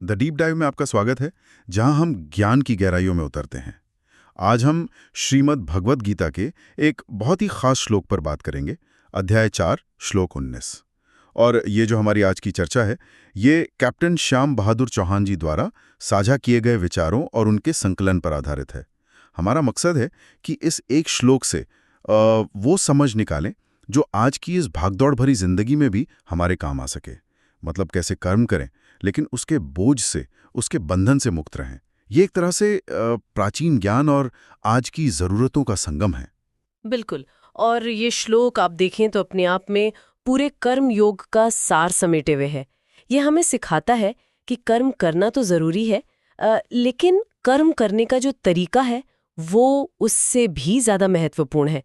The deep dive में आपका स्वागत है, जहां हम ज्ञान की गहराइयों में उतरते हैं। आज हम श्रीमद् भगवद गीता के एक बहुत ही खास श्लोक पर बात करेंगे, अध्याय 4, श्लोक 19। और ये जो हमारी आज की चर्चा है, ये कैप्टन श्याम बहादुर चौहान जी द्वारा साझा किए गए विचारों और उनके संकलन पर आधारित है। हमारा मकसद है कि इस एक श्लोक से वो समझ निकालें जो आज की इस भागदौड़ भरी जिंदगी में भी हमारे काम आ सके। मतलब कैसे कर्म करें, लेकिन उसके बोझ से, उसके बंधन से मुक्त रहें। ये एक तरह से प्राचीन ज्ञान और आज की ज़रूरतों का संगम है। बिल्कुल। और ये श्लोक आप देखें तो अपने आप में पूरे कर्म योग का सार समेटे हुए है। ये हमें सिखाता है कि कर्म करना तो जरूरी है, लेकिन कर्म करने का जो तरीका है वो उससे भी ज्यादा महत्वपूर्ण है।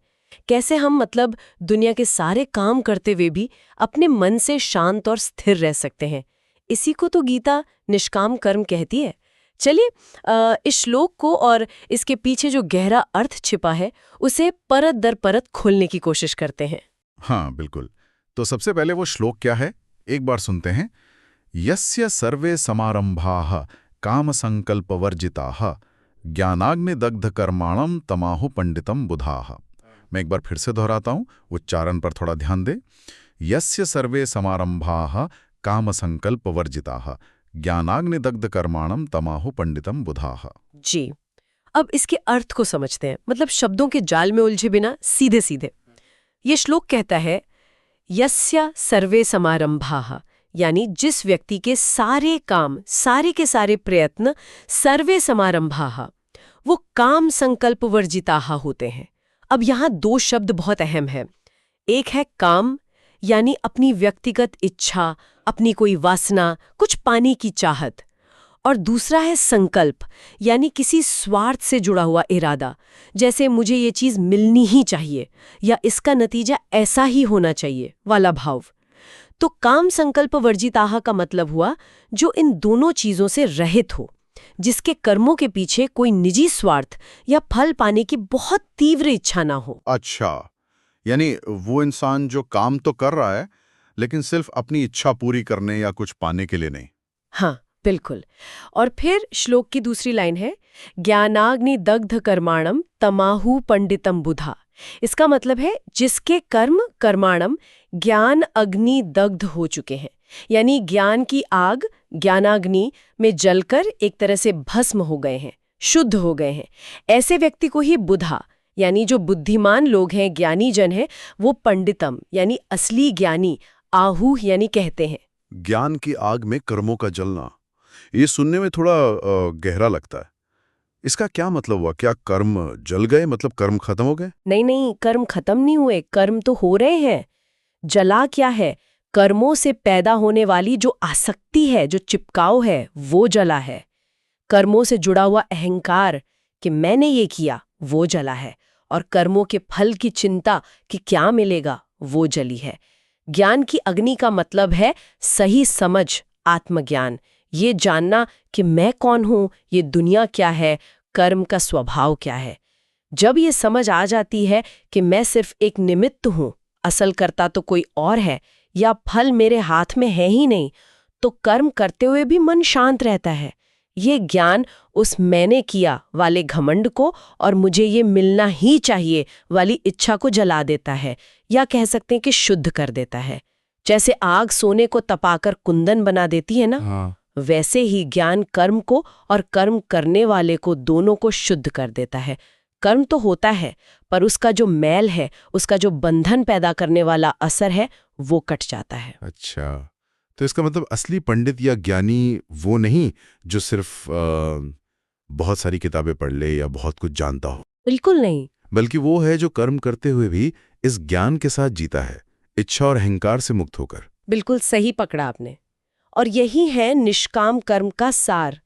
कैसे हम मतलब दुनिया के सारे काम करते हुए भी अपने मन से शांत और स्थिर रह सकते हैं। इसी को तो गीता निष्काम कर्म कहती है। चलिए इस श्लोक को और इसके पीछे जो गहरा अर्थ छिपा है उसे परत दर परत खोलने की कोशिश करते हैं। हाँ, बिल्कुल। तो सबसे पहले वो श्लोक क्या है, एक बार सुनते हैं। यस्य सर्वे समारंभाः काम संकल्प वर्जिताः ज्ञानाग्नि दग्ध कर्माणम तमाहु पंडितम बुधाः। मैं एक बार फिर से दोहराता हूं, उच्चारण पर थोड़ा ध्यान दें। यस्य सर्वे समारंभाः काम संकल्प वर्जिताः ज्ञानाग्नि दग्ध कर्माणम तमाहु पंडितम बुधाः। जी, अब इसके अर्थ को समझते हैं, मतलब शब्दों के जाल में उलझे बिना सीधे सीधे। ये श्लोक कहता है यस्य सर्वे समारंभाः, यानी जिस व्यक्ति के सारे काम, सारे के सारे प्रयत्न, सर्वे समारंभाः, वो काम संकल्प वर्जिताः होते हैं। अब यहाँ दो शब्द बहुत अहम है। एक है काम, यानी अपनी व्यक्तिगत इच्छा, अपनी कोई वासना, कुछ पाने की चाहत। और दूसरा है संकल्प, यानी किसी स्वार्थ से जुड़ा हुआ इरादा, जैसे मुझे ये चीज मिलनी ही चाहिए या इसका नतीजा ऐसा ही होना चाहिए वाला भाव। तो काम संकल्प वर्जिताः का मतलब हुआ जो इन दोनों चीजों से रहित हो, जिसके कर्मों के पीछे कोई निजी स्वार्थ या फल पाने की बहुत तीव्र इच्छा ना हो। अच्छा, यानी वो इंसान जो काम तो कर रहा है, लेकिन सिर्फ अपनी इच्छा पूरी करने या कुछ पाने के लिए नहीं। हाँ, बिल्कुल। और फिर श्लोक की दूसरी लाइन है ज्ञानाग्नि दग्ध कर्माणम तमाहु पंडितम बुधा। इसका मतलब है जिसके कर्म कर्माणम ज्ञान अग्नि दग्ध हो चुके हैं, यानी ज्ञान की आग ज्ञानाग्नि में जलकर एक तरह से भस्म हो गए हैं, शुद्ध हो गए हैं। ऐसे व्यक्ति को ही बुधा, यानी जो बुद्धिमान लोग हैं, ज्ञानी जन है, वो पंडितम यानी असली ज्ञानी, आहु यानी कहते हैं। ज्ञान की आग में कर्मों का जलना, ये सुनने में थोड़ा गहरा लगता है। इसका क्या मतलब हुआ? क्या कर्म जल गए, मतलब कर्म खत्म हो गए? नहीं नहीं, कर्म खत्म नहीं हुए, कर्म तो हो रहे हैं। जला क्या है? कर्मों से पैदा होने वाली जो आसक्ति है, जो चिपकाव है, वो जला है। कर्मों से जुड़ा हुआ अहंकार कि मैंने ये किया, वो जला है। और कर्मों के फल की चिंता कि क्या मिलेगा, वो जली है। ज्ञान की अग्नि का मतलब है सही समझ, आत्मज्ञान, ये जानना कि मैं कौन हूं, ये दुनिया क्या है, कर्म का स्वभाव क्या है। जब ये समझ आ जाती है कि मैं सिर्फ एक निमित्त हूं, असल कर्ता तो कोई और है, या फल मेरे हाथ में है ही नहीं, तो कर्म करते हुए भी मन शांत रहता है। ये ज्ञान उस मैंने किया वाले घमंड को और मुझे ये मिलना ही चाहिए वाली इच्छा को जला देता है, या कह सकते हैं कि शुद्ध कर देता है। जैसे आग सोने को तपाकर कुंदन बना देती है ना, हाँ। वैसे ही ज्ञान कर्म को और कर्म करने वाले को दोनों को शुद्ध कर देता है। कर्म तो होता है, पर उसका जो मैल है, उसका जो बंधन पैदा करने वाला असर है, वो कट जाता है। अच्छा, तो इसका मतलब असली पंडित या ज्ञानी वो नहीं जो सिर्फ बहुत सारी किताबें पढ़ ले या बहुत कुछ जानता हो, बिल्कुल नहीं। बल्कि वो है जो कर्म करते हुए भी इस ज्ञान के साथ जीता है, इच्छा और अहंकार से मुक्त होकर। बिल्कुल सही पकड़ा आपने। और यही है निष्काम कर्म का सार।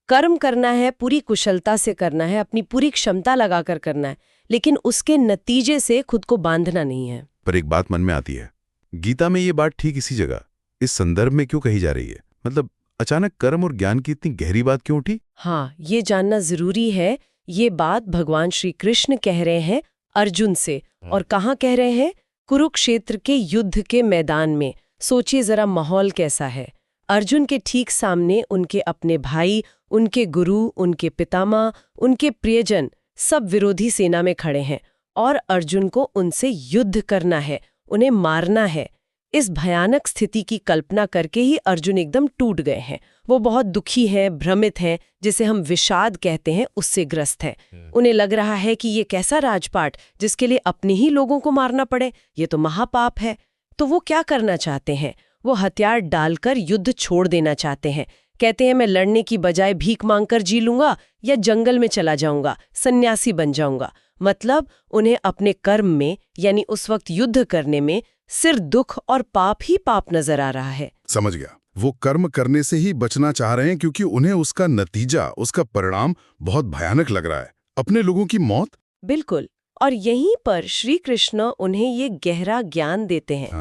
कर्म करना है, पूरी कुशलता से करना है, अपनी पूरी क्षमता लगाकर करना है, लेकिन उसके नतीजे से खुद को बांधना नहीं है। पर एक बात मन में आती है, गीता में ये बात ठीक इसी जगह, इस संदर्भ में क्यों कही जा रही है? मतलब अचानक कर्म और ज्ञान की इतनी गहरी बात क्यों उठी? हाँ, ये जानना जरूरी है। ये बात भगवान श्री कृष्ण कह रहे हैं अर्जुन से, और कहाँ कह रहे हैं? कुरुक्षेत्र के युद्ध के मैदान में। सोचिए जरा माहौल कैसा है। अर्जुन के ठीक सामने उनके अपने भाई, उनके गुरु, उनके पितामह, उनके प्रियजन सब विरोधी सेना में खड़े हैं और अर्जुन को उनसे युद्ध करना है, उन्हें मारना है। इस भयानक स्थिति की कल्पना करके ही अर्जुन एकदम टूट गए हैं। वो बहुत दुखी हैं, भ्रमित हैं, जिसे हम विषाद कहते हैं, उससे ग्रस्त हैं। उन्हें लग रहा है कि ये कैसा राजपाट जिसके लिए अपने ही लोगों को मारना पड़े, ये तो महापाप है। तो वो क्या करना चाहते हैं? वो हथियार डालकर युद्ध छोड़ देना चाहते हैं। कहते हैं मैं लड़ने की बजाय भीख मांगकर जी लूंगा या जंगल में चला जाऊंगा, सन्यासी बन जाऊंगा। मतलब उन्हें अपने कर्म में यानी उस वक्त युद्ध करने में सिर्फ दुख और पाप ही पाप नजर आ रहा है। समझ गया। वो कर्म करने से ही बचना चाह रहे हैं क्योंकि उन्हें उसका नतीजा, उसका परिणाम बहुत भयानक लग रहा है, अपने लोगों की मौत। बिल्कुल। और यहीं पर श्री कृष्ण उन्हें ये गहरा ज्ञान देते हैं।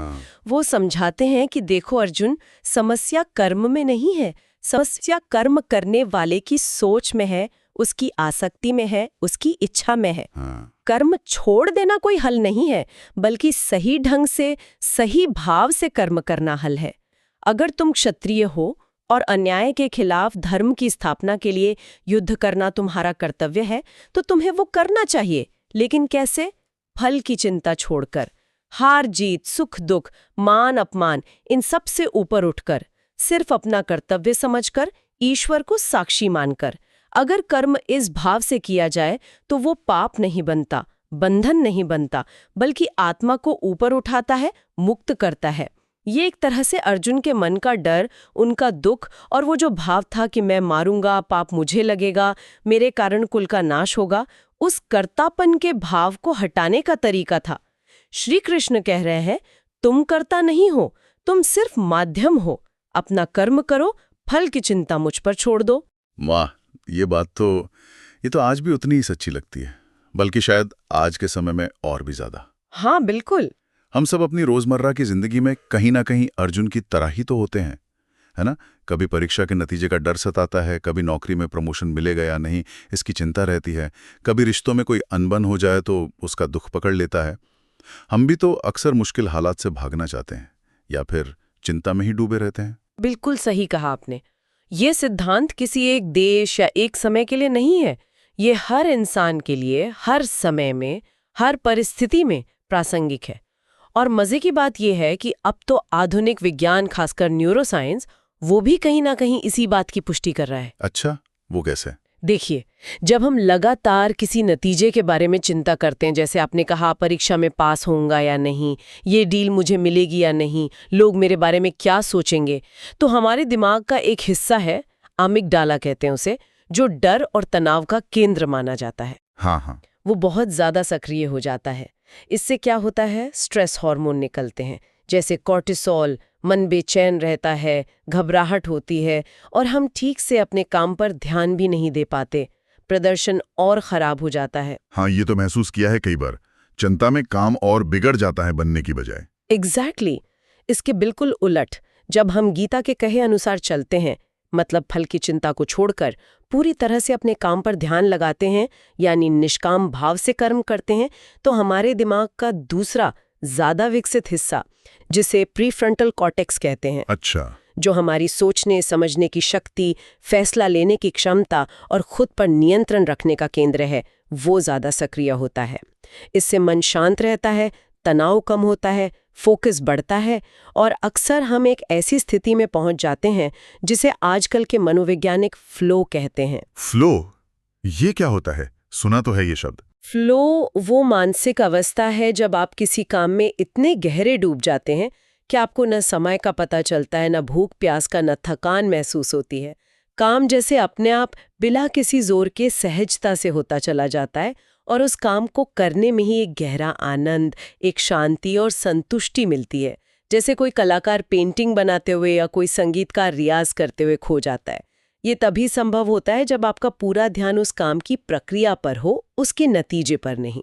वो समझाते हैं कि देखो अर्जुन, समस्या कर्म में नहीं है, समस्या कर्म करने वाले की सोच में है, उसकी आसक्ति में है, उसकी इच्छा में है। कर्म छोड़ देना कोई हल नहीं है, बल्कि सही ढंग से, सही भाव से कर्म करना हल है। अगर तुम क्षत्रिय हो और अन्याय के खिलाफ धर्म की स्थापना के लिए युद्ध करना तुम्हारा कर्तव्य है, तो तुम्हें वो करना चाहिए। लेकिन कैसे? फल की चिंता छोड़कर, हार जीत, सुख दुख, मान अपमान, इन सब से ऊपर उठकर, सिर्फ अपना कर्तव्य समझकर, ईश्वर को साक्षी मानकर। अगर कर्म इस भाव से किया जाए तो वो पाप नहीं बनता, बंधन नहीं बनता, बल्कि आत्मा को ऊपर उठाता है, मुक्त करता है। ये एक तरह से अर्जुन के मन का डर, उनका दुख और वो जो भाव था कि मैं मारूंगा, पाप मुझे लगेगा, मेरे कारण कुल का नाश होगा, उस कर्तापन के भाव को हटाने का तरीका था। श्री कृष्ण कह रहे हैं, तुम कर्ता नहीं हो, तुम सिर्फ माध्यम हो। अपना कर्म करो, फल की चिंता मुझ पर छोड़ दो। वाह, ये तो आज भी उतनी ही सच्ची लगती है, बल्कि शायद आज के समय में और भी ज्यादा। हाँ बिल्कुल। हम सब अपनी रोजमर्रा की जिंदगी में कहीं ना कहीं अर्जुन की तरह ही तो होते हैं, है ना? कभी परीक्षा के नतीजे का डर सताता है, कभी नौकरी में प्रमोशन मिलेगा या नहीं इसकी चिंता रहती है, कभी रिश्तों में कोई अनबन हो जाए तो उसका दुख पकड़ लेता है। हम भी तो अक्सर मुश्किल हालात से भागना चाहते हैं या फिर चिंता में ही डूबे रहते हैं। बिल्कुल सही कहा आपने। ये सिद्धांत किसी एक देश या एक समय के लिए नहीं है, ये हर इंसान के लिए, हर समय में, हर परिस्थिति में प्रासंगिक है। और मजे की बात यह है कि अब तो आधुनिक विज्ञान, खासकर न्यूरोसाइंस, वो भी कहीं ना कहीं इसी बात की पुष्टि कर रहा है। अच्छा, वो कैसे? देखिए, जब हम लगातार किसी नतीजे के बारे में चिंता करते हैं, जैसे आपने कहा परीक्षा में पास होऊंगा या नहीं, ये डील मुझे मिलेगी या नहीं, लोग मेरे बारे में क्या सोचेंगे, तो हमारे दिमाग का एक हिस्सा है, अमिगडाला कहते हैं उसे, जो डर और तनाव का केंद्र माना जाता है। हाँ, वो बहुत ज्यादा सक्रिय हो जाता है। इससे क्या होता है? स्ट्रेस हार्मोन निकलते हैं, जैसे कॉर्टिसोल। मन बेचैन रहता है, घबराहट होती है और हम ठीक से अपने काम पर ध्यान भी नहीं दे पाते। प्रदर्शन और खराब हो जाता है। हाँ, ये तो महसूस किया है कई बार। चिंता में काम और बिगड़ जाता है बनने की बजाय। एग्जैक्टली। इसके बिल्कुल उलट, जब हम गीता के कहे अनुसार चलते हैं, मतलब फल की चिंता को छोड़कर पूरी तरह से अपने काम पर ध्यान लगाते हैं, यानी निष्काम भाव से कर्म करते हैं, तो हमारे दिमाग का दूसरा ज्यादा विकसित हिस्सा, जिसे प्रीफ्रंटल कॉर्टेक्स कहते हैं, अच्छा, जो हमारी सोचने समझने की शक्ति, फैसला लेने की क्षमता और खुद पर नियंत्रण रखने का केंद्र है, वो ज्यादा सक्रिय होता है। इससे मन शांत रहता है, तनाव कम होता है, फोकस बढ़ता है और अक्सर हम एक ऐसी स्थिति में पहुंच जाते हैं जिसे आजकल के मनोवैज्ञानिक फ्लो कहते हैं। फ्लो? ये क्या होता है? सुना तो है ये शब्द। फ्लो वो मानसिक अवस्था है जब आप किसी काम में इतने गहरे डूब जाते हैं कि आपको न समय का पता चलता है, न भूख प्यास का, न थकान महसूस होती है। काम जैसे अपने आप बिना किसी जोर के सहजता से होता चला जाता है और उस काम को करने में ही एक गहरा आनंद, एक शांति और संतुष्टि मिलती है, जैसे कोई कलाकार पेंटिंग बनाते हुए या कोई संगीतकार रियाज करते हुए खो जाता है। ये तभी संभव होता है जब आपका पूरा ध्यान उस काम की प्रक्रिया पर हो, उसके नतीजे पर नहीं।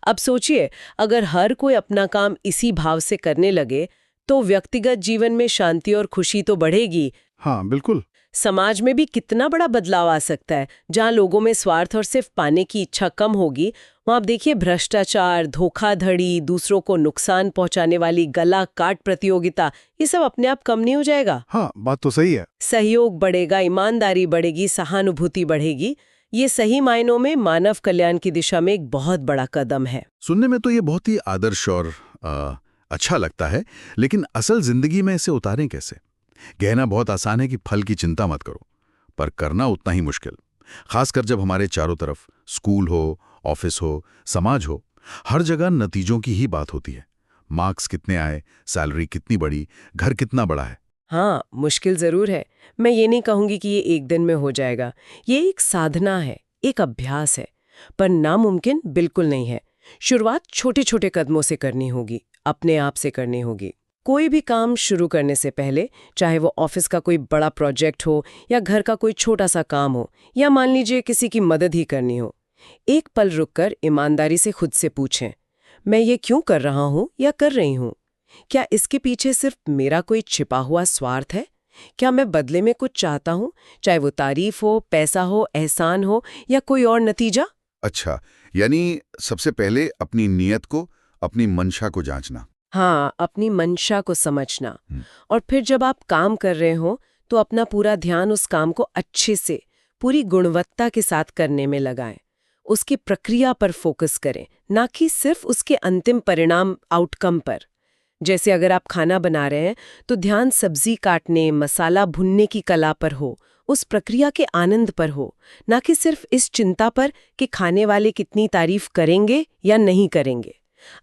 अब सोचिए, अगर हर कोई अपना काम इसी भाव से करने लगे तो व्यक्तिगत जीवन में शांति और खुशी तो बढ़ेगी। हाँ बिल्कुल। समाज में भी कितना बड़ा बदलाव आ सकता है। जहां लोगों में स्वार्थ और सिर्फ पाने की इच्छा कम होगी, वहां आप देखिए भ्रष्टाचार, धोखाधड़ी, दूसरों को नुकसान पहुंचाने वाली गला काट प्रतियोगिता, ये सब अपने आप कम नहीं हो जाएगा। हाँ, बात तो सही है। सहयोग बढ़ेगा, ईमानदारी बढ़ेगी, सहानुभूति बढ़ेगी। ये सही मायनों में मानव कल्याण की दिशा में एक बहुत बड़ा कदम है। सुनने में तो ये बहुत ही आदर्श और अच्छा लगता है, लेकिन असल जिंदगी में इसे उतारें कैसे? कहना बहुत आसान है कि फल की चिंता मत करो, पर करना उतना ही मुश्किल। खासकर जब हमारे चारों तरफ स्कूल हो, ऑफिस हो, समाज हो, हर जगह नतीजों की ही बात होती है। मार्क्स कितने आए, सैलरी कितनी बढ़ी, घर कितना बड़ा है। हाँ, मुश्किल जरूर है। मैं ये नहीं कहूंगी कि ये एक दिन में हो जाएगा। ये एक साधना है, एक अभ्यास है, पर नामुमकिन बिल्कुल नहीं है। शुरुआत छोटे छोटे कदमों से करनी होगी, अपने आप से करनी होगी। कोई भी काम शुरू करने से पहले, चाहे वो ऑफिस का कोई बड़ा प्रोजेक्ट हो या घर का कोई छोटा सा काम हो, या मान लीजिए किसी की मदद ही करनी हो, एक पल रुककर ईमानदारी से खुद से पूछें, मैं ये क्यों कर रहा हूं या कर रही हूं? क्या इसके पीछे सिर्फ मेरा कोई छिपा हुआ स्वार्थ है? क्या मैं बदले में कुछ चाहता हूं, चाहे वो तारीफ हो, पैसा हो, एहसान हो या कोई और नतीजा? अच्छा, यानी सबसे पहले अपनी नीयत को, अपनी मंशा को जांचना। हाँ, अपनी मंशा को समझना। और फिर जब आप काम कर रहे हो तो अपना पूरा ध्यान उस काम को अच्छे से, पूरी गुणवत्ता के साथ करने में लगाएं। उसकी प्रक्रिया पर फोकस करें, ना कि सिर्फ उसके अंतिम परिणाम, आउटकम पर। जैसे अगर आप खाना बना रहे हैं तो ध्यान सब्जी काटने, मसाला भुनने की कला पर हो, उस प्रक्रिया के आनंद पर हो, ना कि सिर्फ इस चिंता पर कि खाने वाले कितनी तारीफ करेंगे या नहीं करेंगे।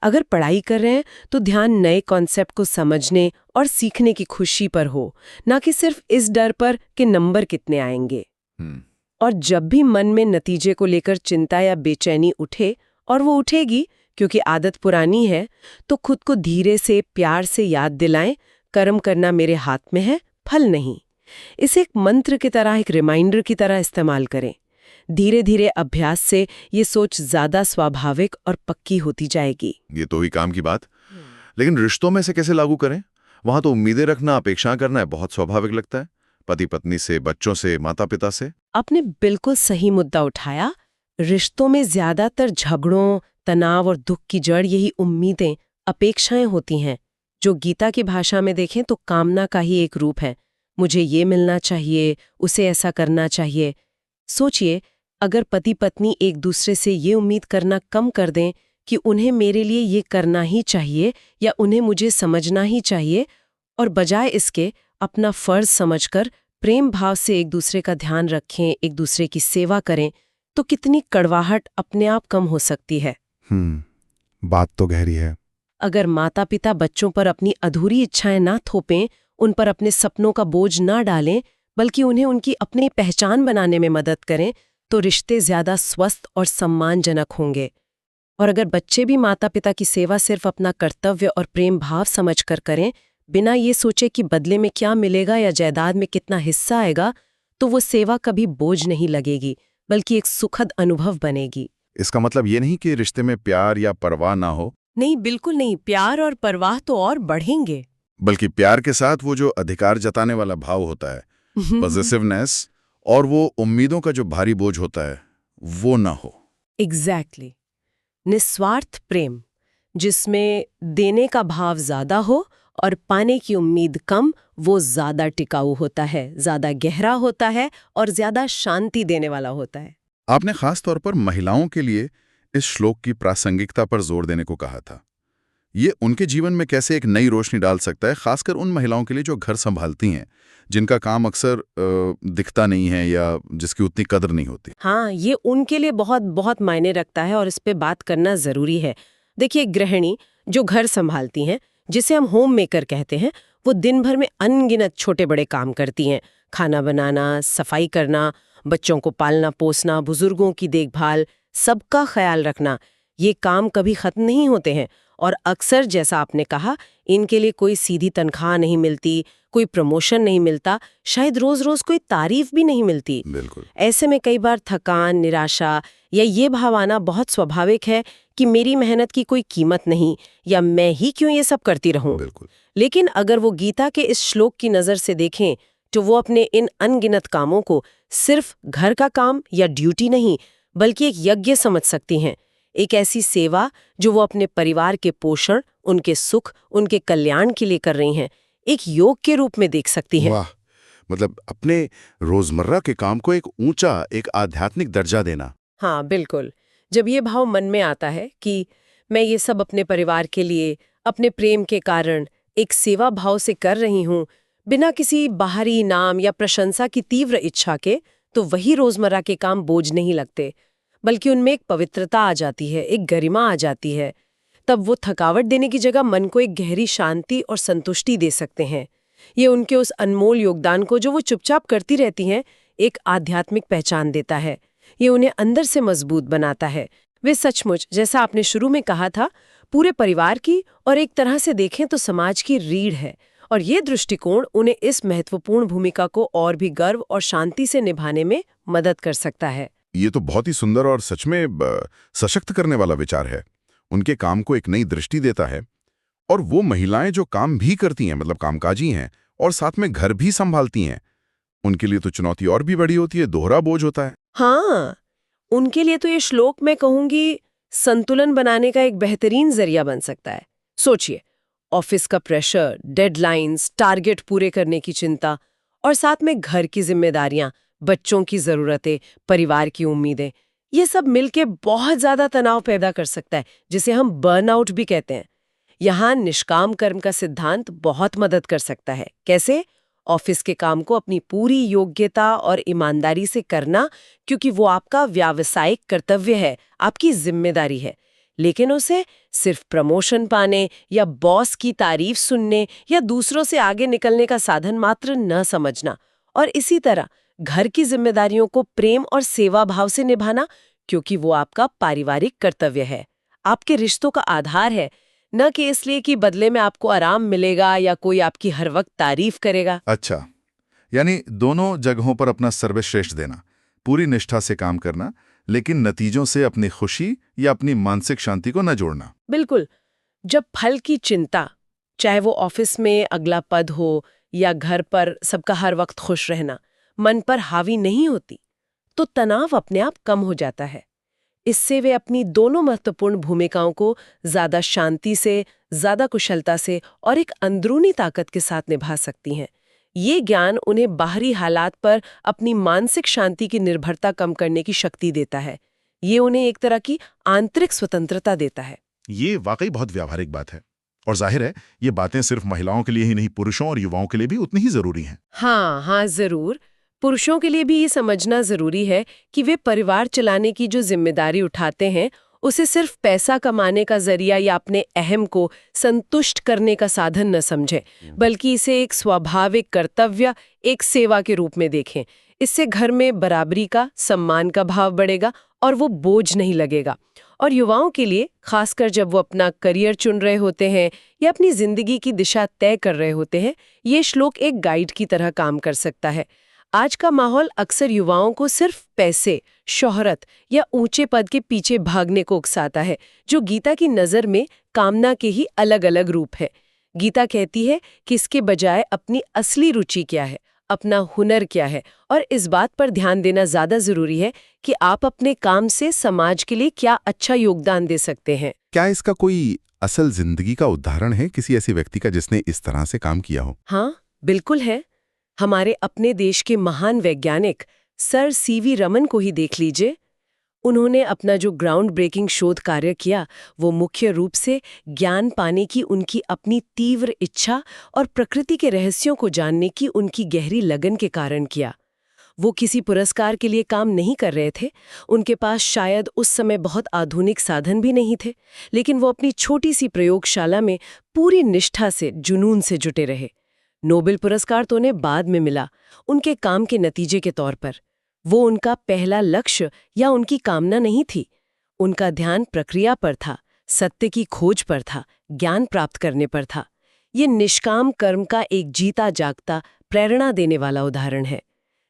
अगर पढ़ाई कर रहे हैं तो ध्यान नए कॉन्सेप्ट को समझने और सीखने की खुशी पर हो, ना कि सिर्फ इस डर पर कि नंबर कितने आएंगे। और जब भी मन में नतीजे को लेकर चिंता या बेचैनी उठे, और वो उठेगी क्योंकि आदत पुरानी है, तो खुद को धीरे से, प्यार से याद दिलाएं, कर्म करना मेरे हाथ में है, फल नहीं। इसे एक मंत्र की तरह, एक रिमाइंडर की तरह इस्तेमाल करें। धीरे धीरे अभ्यास से ये सोच ज्यादा स्वाभाविक और पक्की होती जाएगी। ये तो हुई काम की बात, लेकिन रिश्तों में से कैसे लागू करें? वहां तो उम्मीदें रखना, अपेक्षाएं करना है बहुत स्वाभाविक लगता है, पति पत्नी से, बच्चों से, माता पिता से। आपने बिल्कुल सही मुद्दा उठाया। रिश्तों में ज्यादातर झगड़ों, तनाव और दुख की जड़ यही उम्मीदें, अपेक्षाएं होती हैं, जो गीता की भाषा में देखें तो कामना का ही एक रूप है। मुझे ये मिलना चाहिए, उसे ऐसा करना चाहिए। सोचिए, अगर पति पत्नी एक दूसरे से ये उम्मीद करना कम कर दें कि उन्हें मेरे लिए ये करना ही चाहिए या उन्हें मुझे समझना ही चाहिए, और बजाय इसके अपना फर्ज समझकर प्रेम भाव से एक दूसरे का ध्यान रखें, एक दूसरे की सेवा करें, तो कितनी कड़वाहट अपने आप कम हो सकती है। बात तो गहरी है। अगर माता पिता बच्चों पर अपनी अधूरी इच्छाएं ना थोपें, उन पर अपने सपनों का बोझ ना डालें, बल्कि उन्हें उनकी अपनी पहचान बनाने में मदद करें, तो रिश्ते ज्यादा स्वस्थ और सम्मानजनक होंगे। और अगर बच्चे भी माता पिता की सेवा सिर्फ अपना कर्तव्य और प्रेम भाव समझकर करें, बिना ये सोचे कि बदले में क्या मिलेगा या जायदाद में कितना हिस्सा आएगा, तो वो सेवा कभी बोझ नहीं लगेगी, बल्कि एक सुखद अनुभव बनेगी। इसका मतलब ये नहीं कि रिश्ते में प्यार या परवाह ना हो। नहीं, बिल्कुल नहीं। प्यार और परवाह तो और बढ़ेंगे। बल्कि प्यार के साथ वो जो अधिकार जताने वाला भाव होता है, पॉजिटिवनेस, और वो उम्मीदों का जो भारी बोझ होता है, वो ना हो। एग्जैक्टली। निस्वार्थ प्रेम, जिसमें देने का भाव ज्यादा हो और पाने की उम्मीद कम, वो ज्यादा टिकाऊ होता है, ज्यादा गहरा होता है और ज्यादा शांति देने वाला होता है। आपने खास तौर पर महिलाओं के लिए इस श्लोक की प्रासंगिकता पर जोर देने को कहा था। ये उनके जीवन में कैसे एक नई रोशनी डाल सकता है, खासकर उन महिलाओं के लिए जो घर संभालती हैं, जिनका काम अक्सर दिखता नहीं है या जिसकी उतनी कदर नहीं होती। हाँ, ये उनके लिए बहुत बहुत मायने रखता है और इस पे बात करना जरूरी है। देखिए, गृहिणी जो घर संभालती हैं, जिसे हम होम मेकर कहते हैं, वो दिन भर में अनगिनत छोटे बड़े काम करती हैं। खाना बनाना, सफाई करना, बच्चों को पालना पोसना, बुजुर्गों की देखभाल, सबका ख्याल रखना। ये काम कभी खत्म नहीं होते हैं और अक्सर, जैसा आपने कहा, इनके लिए कोई सीधी तनख्वाह नहीं मिलती, कोई प्रमोशन नहीं मिलता, शायद रोज रोज कोई तारीफ भी नहीं मिलती। बिल्कुल। ऐसे में कई बार थकान, निराशा या ये भाव आना बहुत स्वाभाविक है कि मेरी मेहनत की कोई कीमत नहीं, या मैं ही क्यों ये सब करती रहूं। बिल्कुल। लेकिन अगर वो गीता के इस श्लोक की नज़र से देखें तो वो अपने इन अनगिनत कामों को सिर्फ घर का काम या ड्यूटी नहीं, बल्कि एक यज्ञ समझ सकती हैं, एक ऐसी सेवा जो वो अपने परिवार के पोषण, उनके सुख, उनके कल्याण के लिए कर रही हैं, एक योग के रूप में देख सकती हैं। वाह, मतलब अपने रोजमर्रा के काम को एक ऊंचा, एक आध्यात्मिक दर्जा देना। हाँ, बिल्कुल। जब ये भाव मन में आता है कि मैं ये सब अपने परिवार के लिए, अपने प्रेम के कारण एक सेवा भाव से कर रही हूँ, बिना किसी बाहरी इनाम या प्रशंसा की तीव्र इच्छा के, तो वही रोजमर्रा के काम बोझ नहीं लगते, बल्कि उनमें एक पवित्रता आ जाती है, एक गरिमा आ जाती है। तब वो थकावट देने की जगह मन को एक गहरी शांति और संतुष्टि दे सकते हैं। ये उनके उस अनमोल योगदान को जो वो चुपचाप करती रहती हैं, एक आध्यात्मिक पहचान देता है। ये उन्हें अंदर से मजबूत बनाता है। वे सचमुच, जैसा आपने शुरू में कहा था, पूरे परिवार की और एक तरह से देखें तो समाज की रीढ़ है। और ये दृष्टिकोण उन्हें इस महत्वपूर्ण भूमिका को और भी गर्व और शांति से निभाने में मदद कर सकता है। ये तो बहुत ही सुंदर और सच में सशक्त करने वाला विचार है। उनके काम को एक नई दृष्टि देता है। और वो महिलाएं जो काम भी करती हैं, मतलब कामकाजी हैं, और साथ में घर भी संभालती हैं, उनके लिए तो चुनौती और भी बड़ी होती है, दोहरा बोझ होता है। हाँ, उनके लिए तो ये श्लोक मैं कहूंगी संतुलन बनाने का एक बेहतरीन जरिया बन सकता है। सोचिए, ऑफिस का प्रेशर, डेडलाइंस, टारगेट पूरे करने की चिंता, और साथ में घर की जिम्मेदारियां, बच्चों की जरूरतें, परिवार की उम्मीदें, ये सब मिलके बहुत ज्यादा तनाव पैदा कर सकता है, जिसे हम बर्नआउट भी कहते हैं। यहाँ निष्काम कर्म का सिद्धांत बहुत मदद कर सकता है। कैसे? ऑफिस के काम को अपनी पूरी योग्यता और ईमानदारी से करना, क्योंकि वो आपका व्यावसायिक कर्तव्य है, आपकी जिम्मेदारी है। लेकिन उसे सिर्फ प्रमोशन पाने या बॉस की तारीफ सुनने या दूसरों से आगे निकलने का साधन मात्र न समझना। और इसी तरह घर की जिम्मेदारियों को प्रेम और सेवा भाव से निभाना, क्योंकि वो आपका पारिवारिक कर्तव्य है, आपके रिश्तों का आधार है, न कि इसलिए कि बदले में आपको आराम मिलेगा या कोई आपकी हर वक्त तारीफ करेगा। अच्छा, यानी दोनों जगहों पर अपना सर्वश्रेष्ठ देना, पूरी निष्ठा से काम करना, लेकिन नतीजों से अपनी खुशी या अपनी मानसिक शांति को न जोड़ना। बिल्कुल। जब फल की चिंता, चाहे वो ऑफिस में अगला पद हो या घर पर सबका हर वक्त खुश रहना, मन पर हावी नहीं होती, तो तनाव अपने आप कम हो जाता है। इससे वे अपनी दोनों महत्वपूर्ण भूमिकाओं को ज्यादा शांति से, ज्यादा कुशलता से और एक अंदरूनी ताकत के साथ निभा सकती हैं। ये ज्ञान उन्हें बाहरी हालात पर अपनी मानसिक शांति की निर्भरता कम करने की शक्ति देता है। ये उन्हें एक तरह की आंतरिक स्वतंत्रता देता है। ये वाकई बहुत व्यावहारिक बात है। और जाहिर है, ये बातें सिर्फ महिलाओं के लिए ही नहीं, पुरुषों और युवाओं के लिए भी उतनी ही जरूरी हैं। हाँ, जरूर। पुरुषों के लिए भी ये समझना जरूरी है कि वे परिवार चलाने की जो जिम्मेदारी उठाते हैं, उसे सिर्फ पैसा कमाने का जरिया या अपने अहम को संतुष्ट करने का साधन न समझें, बल्कि इसे एक स्वाभाविक कर्तव्य, एक सेवा के रूप में देखें। इससे घर में बराबरी का, सम्मान का भाव बढ़ेगा और वो बोझ नहीं लगेगा। और युवाओं के लिए, खासकर जब वो अपना करियर चुन रहे होते हैं या अपनी जिंदगी की दिशा तय कर रहे होते हैं, ये श्लोक एक गाइड की तरह काम कर सकता है। आज का माहौल अक्सर युवाओं को सिर्फ पैसे, शोहरत या ऊंचे पद के पीछे भागने को उकसाता है, जो गीता की नज़र में कामना के ही अलग अलग रूप है। गीता कहती है कि इसके बजाय अपनी असली रुचि क्या है, अपना हुनर क्या है, और इस बात पर ध्यान देना ज़्यादा ज़रूरी है कि आप अपने काम से समाज के लिए क्या अच्छा योगदान दे सकते हैं। क्या इसका कोई असल जिंदगी का उदाहरण है, किसी ऐसे व्यक्ति का जिसने इस तरह से काम किया हो? हाँ, बिल्कुल है। हमारे अपने देश के महान वैज्ञानिक सर सीवी रमन को ही देख लीजिए। उन्होंने अपना जो ग्राउंड ब्रेकिंग शोध कार्य किया, वो मुख्य रूप से ज्ञान पाने की उनकी अपनी तीव्र इच्छा और प्रकृति के रहस्यों को जानने की उनकी गहरी लगन के कारण किया। वो किसी पुरस्कार के लिए काम नहीं कर रहे थे, उनके पास शायद उस समय बहुत आधुनिक साधन भी नहीं थे, लेकिन वो अपनी छोटी सी प्रयोगशाला में पूरी निष्ठा से, जुनून से जुटे रहे। नोबेल पुरस्कार तो उन्हें बाद में मिला, उनके काम के नतीजे के तौर पर। वो उनका पहला लक्ष्य या उनकी कामना नहीं थी। उनका ध्यान प्रक्रिया पर था, सत्य की खोज पर था, ज्ञान प्राप्त करने पर था। ये निष्काम कर्म का एक जीता जागता, प्रेरणा देने वाला उदाहरण है।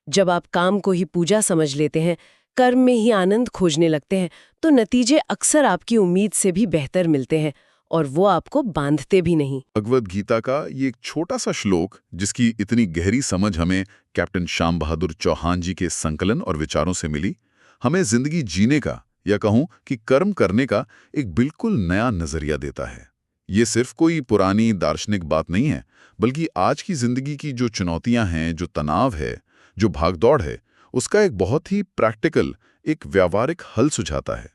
जब आप काम को ही पूजा समझ लेते हैं, कर्म में ही आनंद खोजने लगते हैं, तो नतीजे अक्सर आपकी उम्मीद से भी बेहतर मिलते हैं और वो आपको बांधते भी नहीं। भगवद गीता का ये एक छोटा सा श्लोक, जिसकी इतनी गहरी समझ हमें कैप्टन श्याम बहादुर चौहान जी के संकलन और विचारों से मिली, हमें जिंदगी जीने का, या कहूं कि कर्म करने का एक बिल्कुल नया नजरिया देता है। ये सिर्फ कोई पुरानी दार्शनिक बात नहीं है, बल्कि आज की जिंदगी की जो चुनौतियां हैं, जो तनाव है, जो भागदौड़ है, उसका एक बहुत ही प्रैक्टिकल, एक व्यावहारिक हल सुझाता है।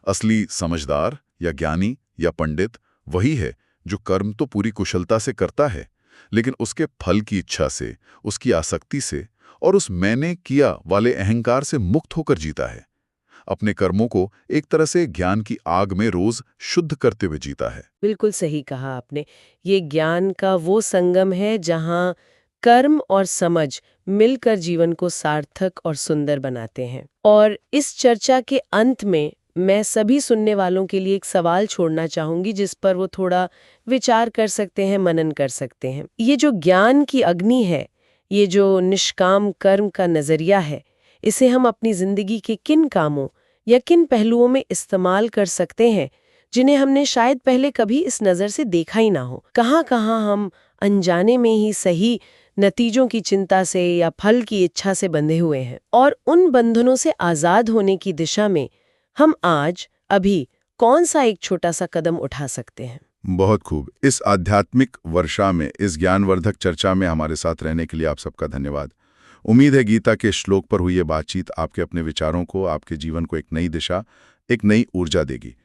असली समझदार या ज्ञानी या पंडित वही है जो कर्म तो पूरी कुशलता से करता है, लेकिन उसके फल की इच्छा से, उसकी आसक्ति से और उस मैंने किया वाले अहंकार से मुक्त होकर जीता है। अपने कर्मों को एक तरह से ज्ञान की आग में रोज शुद्ध करते हुए जीता है। बिल्कुल सही कहा आपने। ये ज्ञान का वो संगम है जहाँ कर्म और समझ मिलकर जीवन को सार्थक और सुंदर बनाते हैं। और इस चर्चा के अंत में मैं सभी सुनने वालों के लिए एक सवाल छोड़ना चाहूंगी, जिस पर वो थोड़ा विचार कर सकते हैं, मनन कर सकते हैं। ये जो ज्ञान की अग्नि है, ये जो निष्काम कर्म का नजरिया है, इसे हम अपनी जिंदगी के किन कामों या किन पहलुओं में इस्तेमाल कर सकते हैं जिन्हें हमने शायद पहले कभी इस नज़र से देखा ही ना हो। कहाँ-कहाँ हम अनजाने में ही सही नतीजों की चिंता से या फल की इच्छा से बंधे हुए हैं, और उन बंधनों से आज़ाद होने की दिशा में हम आज अभी कौन सा एक छोटा सा कदम उठा सकते हैं। बहुत खूब। इस आध्यात्मिक वर्षा में, इस ज्ञानवर्धक चर्चा में हमारे साथ रहने के लिए आप सबका धन्यवाद। उम्मीद है गीता के श्लोक पर हुई ये बातचीत आपके अपने विचारों को, आपके जीवन को एक नई दिशा, एक नई ऊर्जा देगी।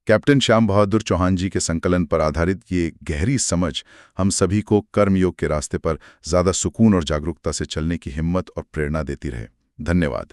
कैप्टन श्याम बहादुर चौहान जी के संकलन पर आधारित ये गहरी समझ हम सभी को कर्मयोग के रास्ते पर ज्यादा सुकून और जागरूकता से चलने की हिम्मत और प्रेरणा देती रहे। धन्यवाद।